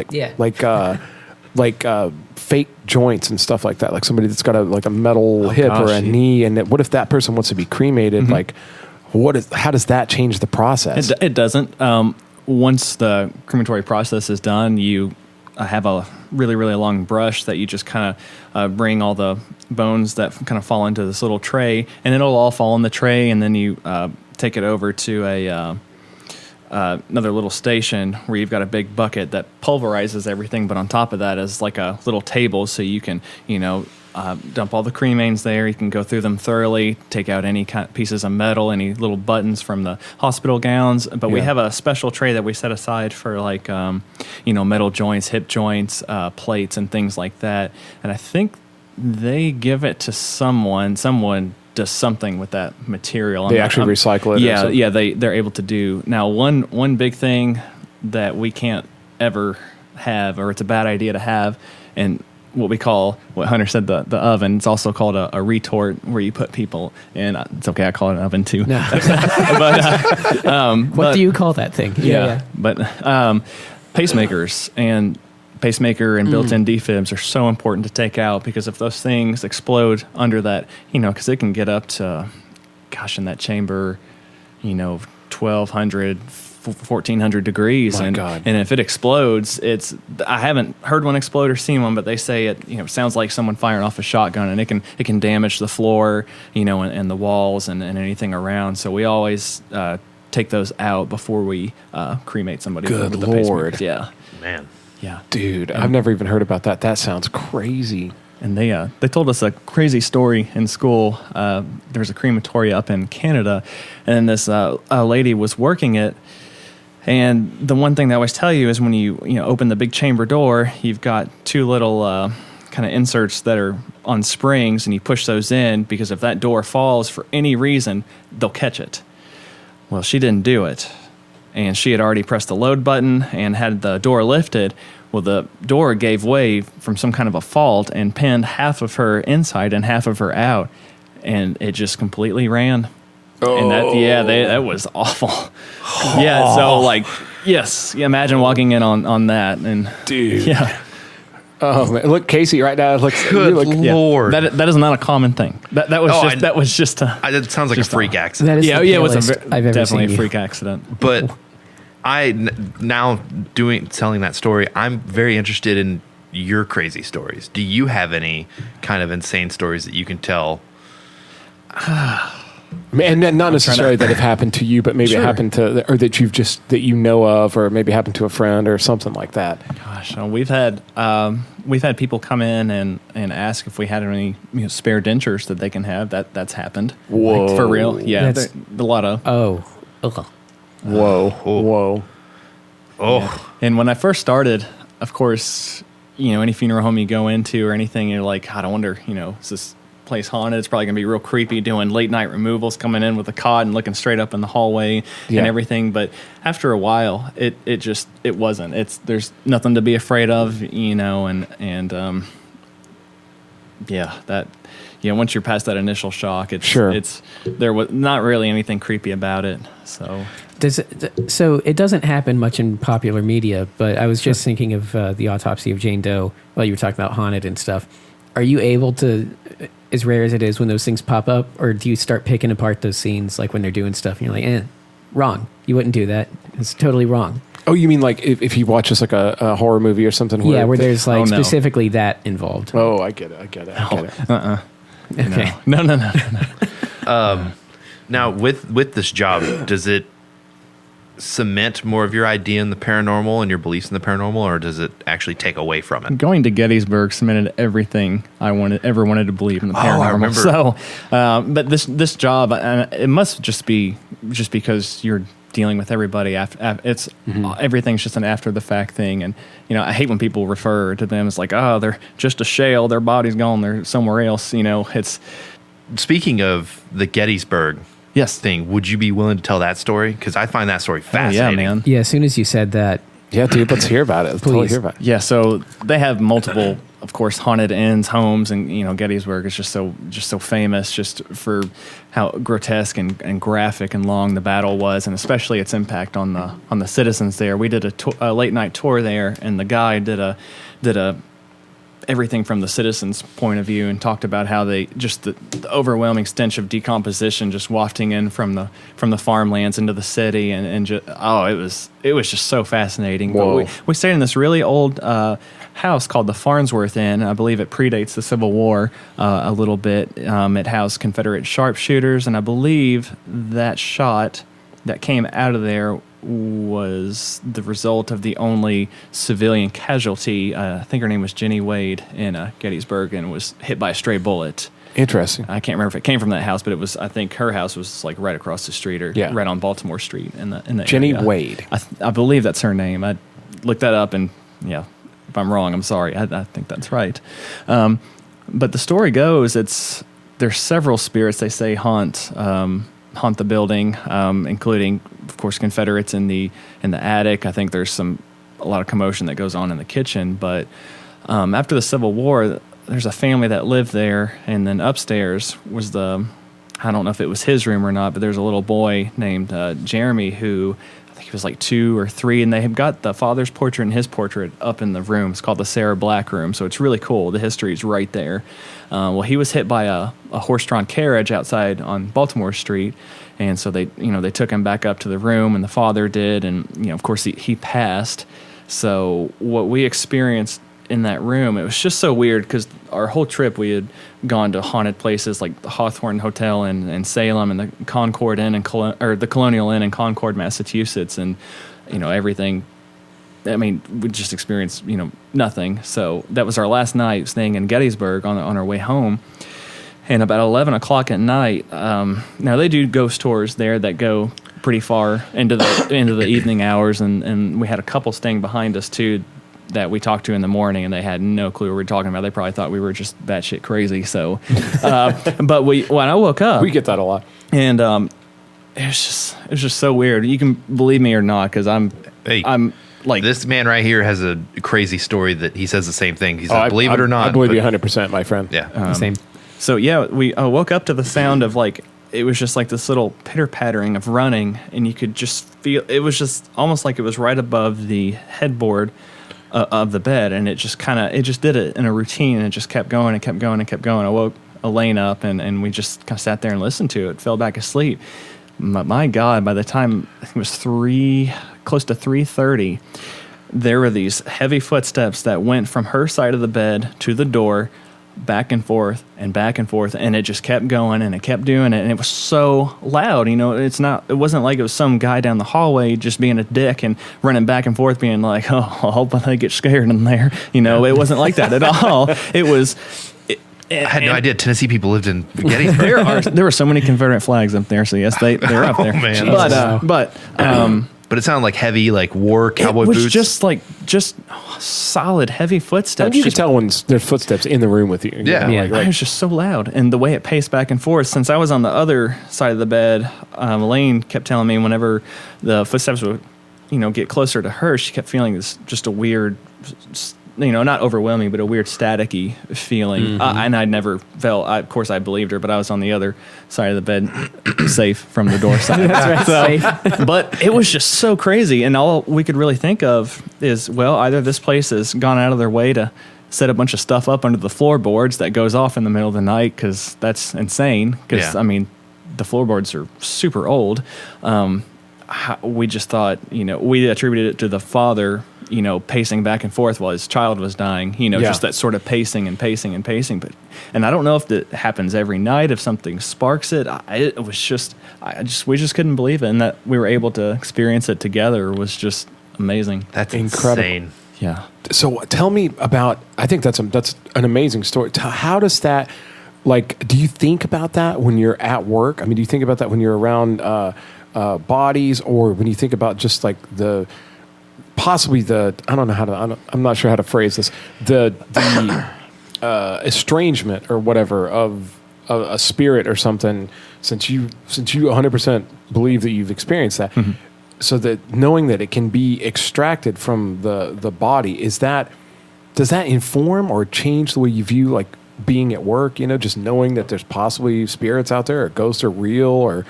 Speaker 3: fake joints and stuff like that, like somebody that's got a metal hip or a knee, and what if that person wants to be cremated? How does that change the process?
Speaker 1: It doesn't. Once the crematory process is done, you have a really, really long brush that you just kind of bring all the bones that kind of fall into this little tray, and it'll all fall in the tray, and then you take it over to another little station where you've got a big bucket that pulverizes everything, but on top of that is like a little table, so you can, dump all the cremains there. You can go through them thoroughly, take out any kind of pieces of metal, any little buttons from the hospital gowns. But we have a special tray that we set aside for like, metal joints, hip joints, plates, and things like that. And I think they give it to someone. Someone does something with that material.
Speaker 3: They actually recycle it.
Speaker 1: Yeah, they're able to do. Now, one big thing that we can't ever have, or it's a bad idea to have, and what Hunter said, the oven. It's also called a retort, where you put people in. It's okay, I call it an oven too. No.
Speaker 2: What do you call that thing?
Speaker 1: Yeah. But pacemakers and pacemaker and built-in defibs are so important to take out, because if those things explode under that, because it can get up to, in that chamber, 1,200, 1,400 degrees.
Speaker 3: My God.
Speaker 1: And if it explodes, I haven't heard one explode or seen one, but they say it sounds like someone firing off a shotgun, and it can damage the floor, and the walls and anything around. So we always take those out before we cremate somebody.
Speaker 3: Good
Speaker 1: with the
Speaker 3: Lord.
Speaker 1: pacemakers. Yeah.
Speaker 5: Man.
Speaker 1: Yeah.
Speaker 3: Dude, I've never even heard about that. That sounds crazy.
Speaker 1: And they told us a crazy story in school. There was a crematory up in Canada, and this lady was working it. And the one thing they always tell you is when you open the big chamber door, you've got two little kind of inserts that are on springs, and you push those in, because if that door falls for any reason, they'll catch it. Well, she didn't do it, and she had already pressed the load button and had the door lifted. Well, the door gave way from some kind of a fault and pinned half of her inside and half of her out, and it just completely ran. Oh. And that was awful. Yeah, so imagine walking in on that, and
Speaker 3: dude.
Speaker 1: Yeah.
Speaker 3: Oh man, look, Casey, right now.
Speaker 5: Good Lord,
Speaker 1: that is not a common thing. That was just
Speaker 5: it sounds like a freak accident.
Speaker 2: That is
Speaker 1: it was
Speaker 2: definitely
Speaker 1: a freak accident.
Speaker 5: But telling that story, I'm very interested in your crazy stories. Do you have any kind of insane stories that you can tell?
Speaker 3: And not necessarily that have happened to you, but maybe it happened to, or that you know of, or maybe happened to a friend or something like that.
Speaker 1: Gosh, we've had people come in and ask if we had any spare dentures that they can have. That's happened.
Speaker 3: Whoa,
Speaker 1: for real? Yeah, a lot of.
Speaker 2: Oh.
Speaker 3: Whoa.
Speaker 1: Yeah. And when I first started, of course, any funeral home you go into or anything, you're like, God, I wonder, is this place haunted? It's probably gonna be real creepy, doing late night removals, coming in with a cot and looking straight up in the hallway and everything. But after a while, it wasn't. There's nothing to be afraid of, once you're past that initial shock, there was not really anything creepy about it. So
Speaker 2: it doesn't happen much in popular media, but I was just thinking of the autopsy of Jane Doe while you were talking about haunted and stuff. Are you able to, as rare as it is when those things pop up, or do you start picking apart those scenes like when they're doing stuff and you're like, wrong. You wouldn't do that. It's totally wrong.
Speaker 3: Oh, you mean like if you watch just like a horror movie or something?
Speaker 2: Where there's specifically that involved.
Speaker 3: Oh, I get it.
Speaker 1: Okay.
Speaker 5: No. Now, with this job, does it cement more of your idea in the paranormal and your beliefs in the paranormal, or does it actually take away from it?
Speaker 1: Going to Gettysburg cemented everything I ever wanted to believe in the paranormal.
Speaker 5: I remember.
Speaker 1: So, but this job, it must just be because you're dealing with everybody. Everything's just an after the fact thing, and I hate when people refer to them as like, oh, they're just a shell, their body's gone, they're somewhere else. It's.
Speaker 5: Speaking of the Gettysburg.
Speaker 1: Yes.
Speaker 5: Thing. Would you be willing to tell that story? Because I find that story fascinating.
Speaker 1: Yeah, man.
Speaker 2: Yeah, as soon as you said that.
Speaker 3: Yeah, dude, let's hear about it. Let's totally hear about it.
Speaker 1: Yeah, so they have multiple, of course, haunted inns, homes, and Gettysburg is just so famous just for how grotesque and graphic and long the battle was, and especially its impact on the citizens there. We did a late night tour there, and the guide did a everything from the citizens' point of view, and talked about how they just the overwhelming stench of decomposition just wafting in from the farmlands into the city, and just, it was just so fascinating.
Speaker 3: Whoa.
Speaker 1: But we stayed in this really old house called the Farnsworth Inn. I believe it predates the Civil War a little bit. It housed Confederate sharpshooters, and I believe that shot that came out of there was the result of the only civilian casualty. I think her name was Jenny Wade in Gettysburg, and was hit by a stray bullet.
Speaker 3: Interesting.
Speaker 1: I can't remember if it came from that house, but it was. I think her house was like right across the street, or right on Baltimore Street in the
Speaker 3: Jenny
Speaker 1: area.
Speaker 3: Wade.
Speaker 1: I believe that's her name. I looked that up, and if I'm wrong, I'm sorry. I think that's right. But the story goes, there's several spirits they say haunt the building, including, of course, Confederates in the attic. I think there's a lot of commotion that goes on in the kitchen. But after the Civil War, there's a family that lived there, and then upstairs was I don't know if it was his room or not, but there's a little boy named Jeremy who, I think he was like 2 or 3, and they have got the father's portrait and his portrait up in the room. It's called the Sarah Black Room, so it's really cool. The history is right there. Well, he was hit by a horse-drawn carriage outside on Baltimore Street, and so they took him back up to the room, and the father did, and of course he passed. So what we experienced in that room, it was just so weird because our whole trip we had gone to haunted places like the Hawthorne Hotel in Salem, and the Concord Inn or the Colonial Inn in Concord, Massachusetts, and everything. I mean, we just experienced nothing. So that was our last night staying in Gettysburg on our way home. And about 11 o'clock at night, now they do ghost tours there that go pretty far into the evening hours, and we had a couple staying behind us too that we talked to in the morning, and they had no clue what we were talking about. They probably thought we were just batshit crazy. So, but when I woke up,
Speaker 3: we get that a lot,
Speaker 1: and it was just so weird. You can believe me or not, because I'm like, this
Speaker 5: man right here has a crazy story that he says the same thing. He says, believe it or not,
Speaker 3: I believe you 100%, my friend.
Speaker 5: Yeah,
Speaker 2: same.
Speaker 1: So we woke up to the sound of it was just like this little pitter-pattering of running, and you could just feel, it was just almost like it was right above the headboard of the bed, and it just did it in a routine, and it just kept going and kept going and kept going. I woke Elaine up, and we just kind of sat there and listened to it, fell back asleep. My God, by the time it was close to 3:30, there were these heavy footsteps that went from her side of the bed to the door, back and forth, and it just kept going, and it kept doing it, and it was so loud. It wasn't like it was some guy down the hallway just being a dick and running back and forth being like, oh, I hope they get scared in there. It wasn't like that at all. It was...
Speaker 5: I had no idea Tennessee people lived in Gettysburg.
Speaker 1: There were so many Confederate flags up there, so yes, they're up there.
Speaker 5: Man. But it sounded like heavy, like war cowboy boots.
Speaker 1: It was just solid, heavy footsteps.
Speaker 3: And you can tell when there's footsteps in the room with you.
Speaker 5: Yeah.
Speaker 1: It was just so loud. And the way it paced back and forth, since I was on the other side of the bed, Elaine kept telling me whenever the footsteps would, get closer to her, she kept feeling this, just a weird, not overwhelming, but a weird staticky feeling. Mm-hmm. And I'd never felt, of course I believed her, but I was on the other side of the bed, safe from the door side.
Speaker 2: That's right, safe.
Speaker 1: But it was just so crazy. And all we could really think of is, well, either this place has gone out of their way to set a bunch of stuff up under the floorboards that goes off in the middle of the night, because that's insane. Because, the floorboards are super old. We just thought, we attributed it to the father, pacing back and forth while his child was dying, just that sort of pacing and pacing and pacing. And I don't know if it happens every night, if something sparks it. We just couldn't believe it. And that we were able to experience it together was just amazing.
Speaker 5: That's incredible. Insane.
Speaker 1: Yeah.
Speaker 3: So tell me about, I think that's an amazing story. How does that, do you think about that when you're at work? I mean, do you think about that when you're around bodies, or when you think about just like I'm not sure how to phrase this, the estrangement or whatever of a spirit or something, since you 100% believe that you've experienced that, mm-hmm. So that knowing that it can be extracted from the body, does that inform or change the way you view being at work, just knowing that there's possibly spirits out there, or ghosts are real, or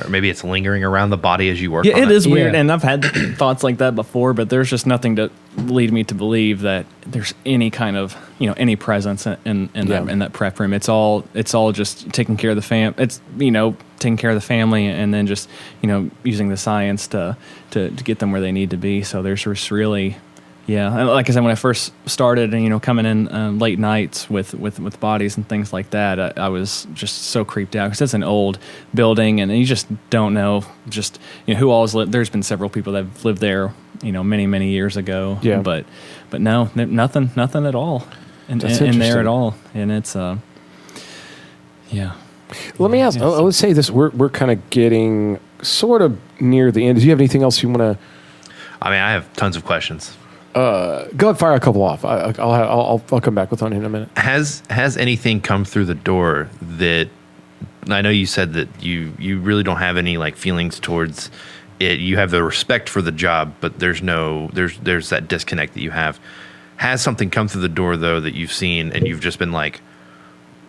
Speaker 5: Or maybe it's lingering around the body as you work on it.
Speaker 1: It is weird,
Speaker 2: Yeah.
Speaker 1: and I've had thoughts like that before, but there's just nothing to lead me to believe that there's any kind of, any presence in that prep room. It's all just taking care of taking care of the family, and then just, using the science to get them where they need to be. So there's just really... Yeah, like I said, when I first started, coming in late nights with bodies and things like that, I was just so creeped out because it's an old building, and you just don't know who all's lived. There's been several people that have lived there, many years ago.
Speaker 3: Yeah,
Speaker 1: but no, nothing at all in there at all, and it's yeah.
Speaker 3: Let me ask. I would say this: we're kind of getting sort of near the end. Do you have anything else you want to?
Speaker 5: I mean, I have tons of questions.
Speaker 3: Go ahead, fire a couple off. I'll come back with one in a minute.
Speaker 5: Has anything come through the door that, I know you said that you really don't have any like feelings towards it. You have the respect for the job, but there's that disconnect that you have. Has something come through the door though that you've seen and you've just been like,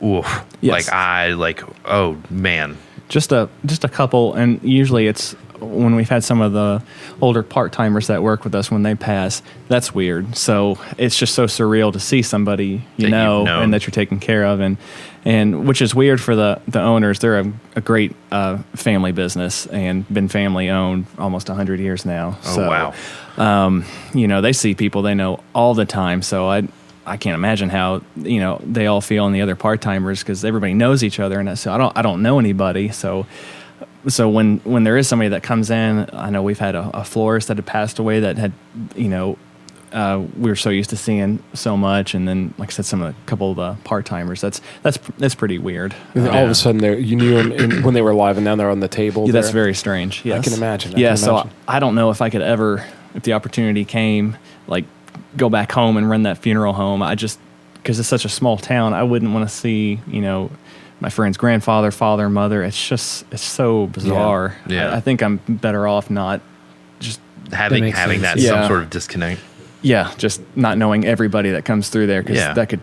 Speaker 5: oof,
Speaker 1: yes.
Speaker 5: Oh man.
Speaker 1: Just a couple, and usually it's when we've had some of the older part-timers that work with us when they pass. That's weird. So it's just so surreal to see somebody and that you're taking care of, and which is weird for the owners. They're a great family business and been family owned almost 100 years now.
Speaker 5: Oh,
Speaker 1: so,
Speaker 5: wow.
Speaker 1: They see people they know all the time. So I can't imagine how they all feel, and the other part timers, because everybody knows each other, and so I don't know anybody. So when there is somebody that comes in, I know we've had a florist that had passed away that had we were so used to seeing so much, and then like I said, a couple of the part timers. That's pretty weird.
Speaker 3: All of a sudden, you knew them when they were alive, and now they're on the table.
Speaker 1: Yeah, that's very strange. Yes.
Speaker 3: I can imagine.
Speaker 1: So I don't know if I could ever, if the opportunity came, like, go back home and run that funeral home. Because it's such a small town, I wouldn't want to see, my friend's grandfather, father, mother. It's so bizarre.
Speaker 5: Yeah.
Speaker 1: I think I'm better off not just
Speaker 5: having that some sort of disconnect.
Speaker 1: Yeah, just not knowing everybody that comes through there, because that could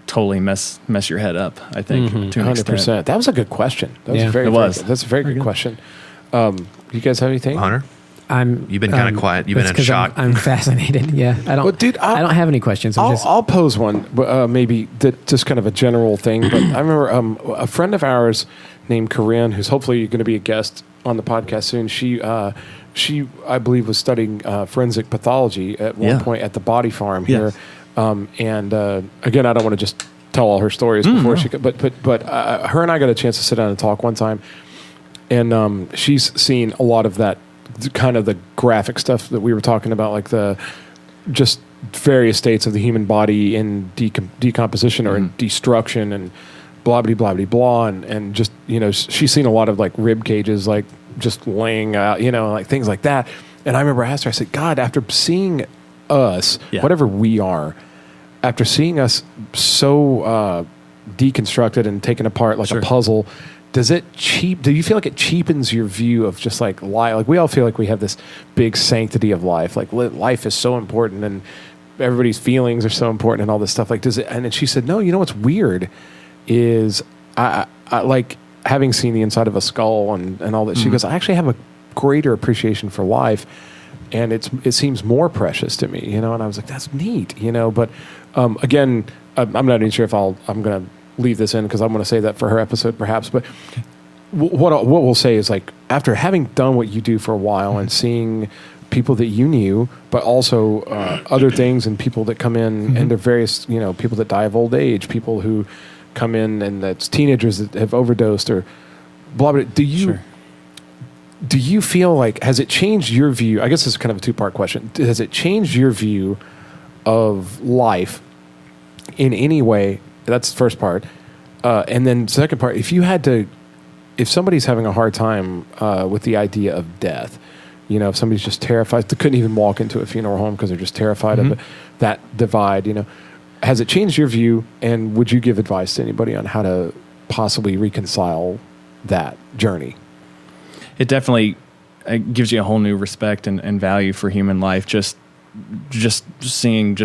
Speaker 1: totally mess your head up, I think, to an
Speaker 3: 100%.
Speaker 1: extent.
Speaker 3: That was a good question. That's a very good question. You guys have anything?
Speaker 5: Hunter? You've been kind of quiet. You've been in shock.
Speaker 2: I'm fascinated. Yeah, I don't have any questions.
Speaker 3: I'll pose one, maybe just kind of a general thing. But I remember a friend of ours named Corinne, who's hopefully going to be a guest on the podcast soon. She I believe was studying forensic pathology at one point at the Body Farm here. And again, I don't want to just tell all her stories before she could, but her and I got a chance to sit down and talk one time, and she's seen a lot of that, kind of the graphic stuff that we were talking about, like the just various states of the human body in decomposition or in destruction and blah blah blah blah blah, and just she's seen a lot of like rib cages like just laying out, like things like that. And I remember I asked her, I said, God, after seeing us, whatever we are, after seeing us so deconstructed and taken apart like a puzzle, do you feel like it cheapens your view of just like life? Like we all feel like we have this big sanctity of life. Like life is so important and everybody's feelings are so important and all this stuff. Like does it? And then she said, no, what's weird is I like having seen the inside of a skull and all that. She goes, I actually have a greater appreciation for life, and it seems more precious to me, And I was like, that's neat, But again, I'm not even sure if I'm going to leave this in because I'm going to say that for her episode perhaps. But what we'll say is, like, after having done what you do for a while and seeing people that you knew, but also other things and people that come in and they're various, people that die of old age, people who come in and that's teenagers that have overdosed or blah blah. Do you feel like, has it changed your view? I guess this is kind of a two-part question. Has it changed your view of life in any way? That's the first part. And then second part, if somebody's having a hard time with the idea of death, if somebody's just terrified, they couldn't even walk into a funeral home because they're just terrified of that divide, has it changed your view? And would you give advice to anybody on how to possibly reconcile that journey?
Speaker 1: It definitely gives you a whole new respect and value for human life. Just seeing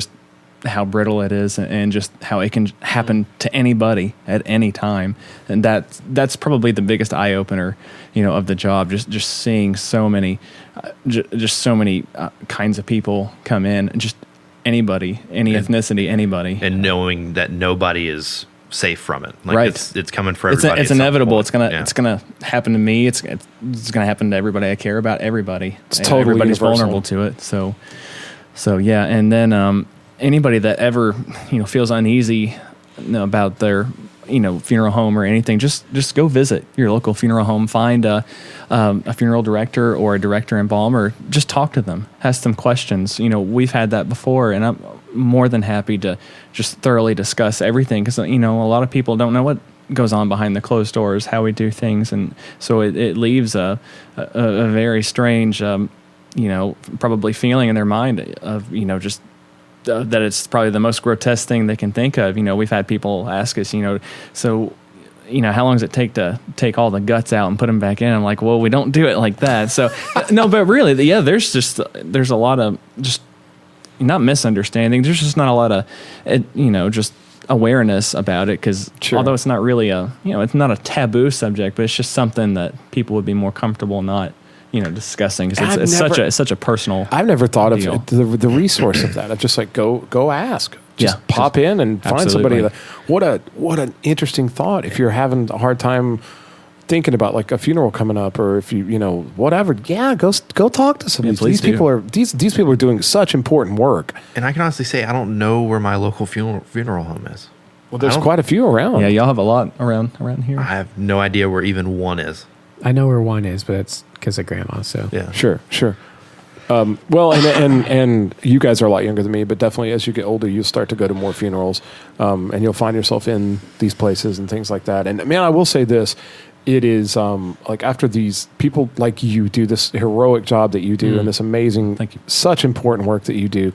Speaker 1: how brittle it is and just how it can happen to anybody at any time. And that's probably the biggest eye opener, of the job. Just seeing so many, kinds of people come in, just anybody, any ethnicity, anybody,
Speaker 5: and knowing that nobody is safe from it.
Speaker 1: Right.
Speaker 5: It's coming for everybody.
Speaker 1: It's inevitable. It's gonna happen to me. It's gonna happen to everybody I care about. Everybody.
Speaker 3: It's totally
Speaker 1: everybody's
Speaker 3: universal.
Speaker 1: vulnerable to it. So yeah. And then anybody that ever feels uneasy about their funeral home or anything, just go visit your local funeral home. Find a funeral director or a director embalmer. Just talk to them. Ask them questions. We've had that before, and I'm more than happy to just thoroughly discuss everything, because a lot of people don't know what goes on behind the closed doors, how we do things, and so it leaves a very strange probably feeling in their mind of just that it's probably the most grotesque thing they can think of. We've had people ask us, so how long does it take to take all the guts out and put them back in? I'm like, well, we don't do it like that. So no, but really, yeah, there's a lot of just not misunderstanding. There's just not a lot of, just awareness about it. Because although it's not really it's not a taboo subject, but it's just something that people would be more comfortable not, discussing, because it's such a personal.
Speaker 3: I've never thought
Speaker 1: deal.
Speaker 3: of the resource of that. Of just like go ask. Just pop in and find somebody. What an interesting thought. If you're having a hard time thinking about like a funeral coming up, or if you whatever, go talk to somebody. These people are doing such important work.
Speaker 5: And I can honestly say I don't know where my local funeral home is.
Speaker 3: Well, there's quite a few around.
Speaker 1: Yeah, y'all have a lot around here.
Speaker 5: I have no idea where even one is.
Speaker 2: I know where one is, but it's because of grandma. So
Speaker 5: yeah,
Speaker 3: sure. Well, and you guys are a lot younger than me, but definitely as you get older, you'll start to go to more funerals, and you'll find yourself in these places and things like that. And man, I will say this. It is like after these people like you do this heroic job that you do and this amazing, such important work that you do,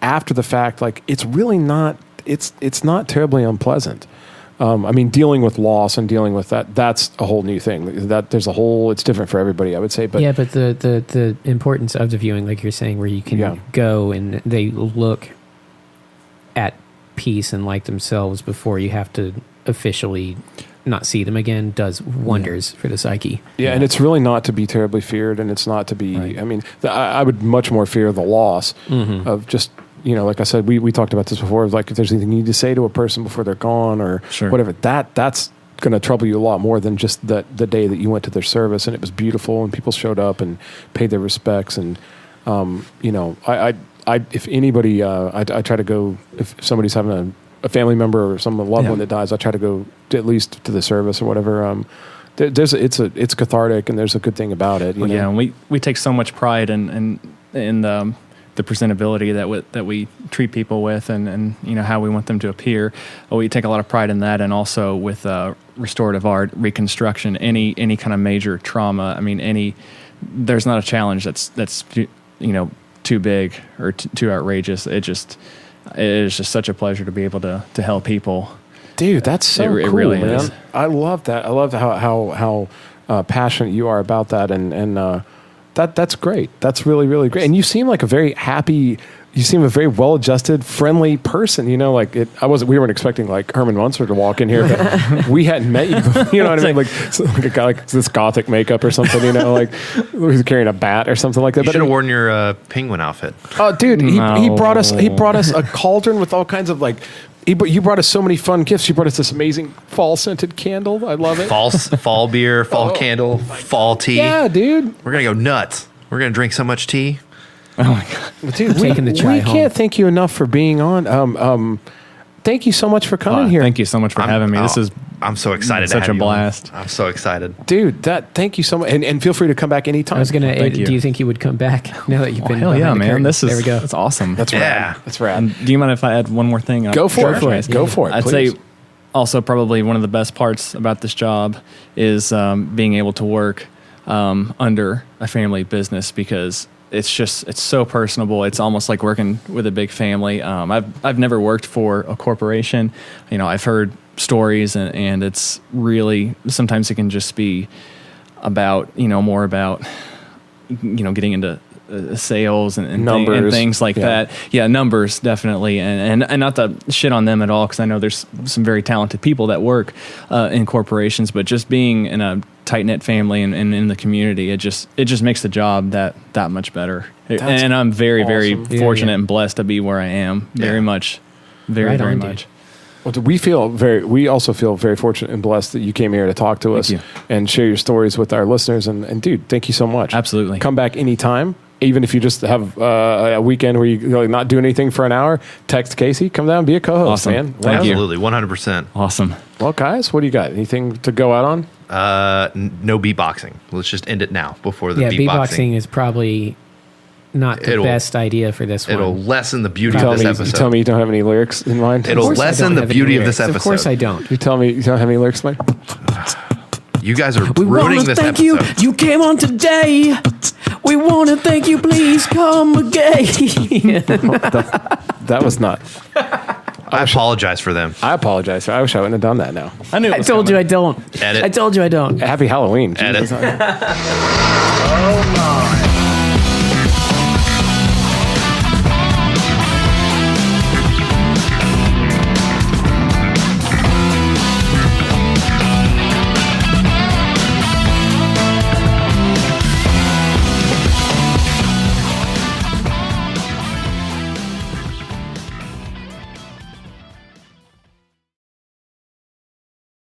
Speaker 3: after the fact, like it's really not, it's not terribly unpleasant. I mean, dealing with loss and dealing with that's a whole new thing. It's different for everybody, I would say. But
Speaker 2: yeah, but the importance of the viewing, like you're saying, where you can go and they look at peace and like themselves before you have to officially not see them again, does wonders for the psyche.
Speaker 3: Yeah, and it's really not to be terribly feared, and it's not to be, right. I mean, I would much more fear the loss of just, like I said, we talked about this before, like if there's anything you need to say to a person before they're gone or whatever, that's going to trouble you a lot more than just the day that you went to their service and it was beautiful and people showed up and paid their respects. And, if anybody, I try to go, if somebody's having a family member or some loved one that dies, I try to go at least to the service or whatever. It's cathartic and there's a good thing about it. You know?
Speaker 1: Yeah, and we take so much pride in the presentability that we treat people with, and how we want them to appear. We take a lot of pride in that, and also with restorative art, reconstruction, any kind of major trauma. I mean, there's not a challenge that's too big or too outrageous. It is just such a pleasure to be able to help people.
Speaker 3: Dude, that's so cool,
Speaker 1: it really
Speaker 3: man.
Speaker 1: is.
Speaker 3: I love that. I love how passionate you are about that, and that's great. That's really, really great. And you seem like a very happy. You seem a very well-adjusted, friendly person. We weren't expecting like Herman Munster to walk in here, but we hadn't met you before, you know what I mean? Like a guy like this gothic makeup or something, like he's carrying a bat or something like that.
Speaker 5: You should have worn your penguin outfit.
Speaker 3: Oh, dude, he brought us a cauldron with all kinds of like. You brought us so many fun gifts. You brought us this amazing fall-scented candle. I love it.
Speaker 5: Fall beer, fall candle, fall tea.
Speaker 3: Yeah, dude.
Speaker 5: We're going to go nuts. We're going to drink so much tea.
Speaker 1: Oh, my God.
Speaker 3: Dude,
Speaker 2: taking the chai home.
Speaker 3: Can't thank you enough for being on. Thank you so much for coming here.
Speaker 1: Thank you so much for having me.
Speaker 5: I'm so excited.
Speaker 1: Such a blast.
Speaker 5: I'm so excited,
Speaker 3: dude. Thank you so much, and feel free to come back anytime.
Speaker 2: I was gonna. Do you think you would come back now that you've been?
Speaker 1: Hell yeah, man! There we go. That's awesome.
Speaker 3: That's rad. That's rad.
Speaker 1: Do you mind if I add one more thing?
Speaker 3: Go for it. Go for it.
Speaker 1: I'd say also probably one of the best parts about this job is being able to work under a family business, because it's so personable. It's almost like working with a big family. I've never worked for a corporation. I've heard stories, and it's really, sometimes it can just be about, more about, getting into sales and
Speaker 3: numbers
Speaker 1: and things like that. Yeah, numbers definitely, and not to shit on them at all, because I know there's some very talented people that work in corporations, but just being in a tight knit family and in the community, it just makes the job that much better. And I'm very
Speaker 3: awesome.
Speaker 1: very fortunate and blessed to be where I am. Very much, very much.
Speaker 3: Well, we also feel very fortunate and blessed that you came here to talk to us and share your stories with our listeners. And dude, thank you so much.
Speaker 1: Absolutely.
Speaker 3: Come back anytime. Even if you just have a weekend where you not do anything for an hour, text Casey, come down, be a co-host,
Speaker 1: awesome.
Speaker 3: man.
Speaker 1: Thank you.
Speaker 5: Absolutely, 100%.
Speaker 1: Awesome.
Speaker 3: Well, guys, what do you got? Anything to go out on?
Speaker 5: No beatboxing. Let's just end it now before the beatboxing.
Speaker 2: Beatboxing is probably not the best idea for this one.
Speaker 5: It'll lessen the beauty of this episode.
Speaker 3: You tell me you don't have any lyrics in mind?
Speaker 5: It'll lessen the beauty of this episode.
Speaker 2: Of course I don't.
Speaker 3: You tell me you don't have any lyrics in mind?
Speaker 5: You guys are ruining this
Speaker 2: thank
Speaker 5: episode.
Speaker 2: You came on today. We want to thank you. Please come again.
Speaker 3: That was not.
Speaker 5: I apologize for them.
Speaker 3: I apologize. I wish I wouldn't have done that now.
Speaker 2: I told you I don't.
Speaker 5: Edit.
Speaker 2: I told you I don't.
Speaker 3: Happy Halloween.
Speaker 5: Edit.
Speaker 3: Jesus.
Speaker 6: Oh, Lord.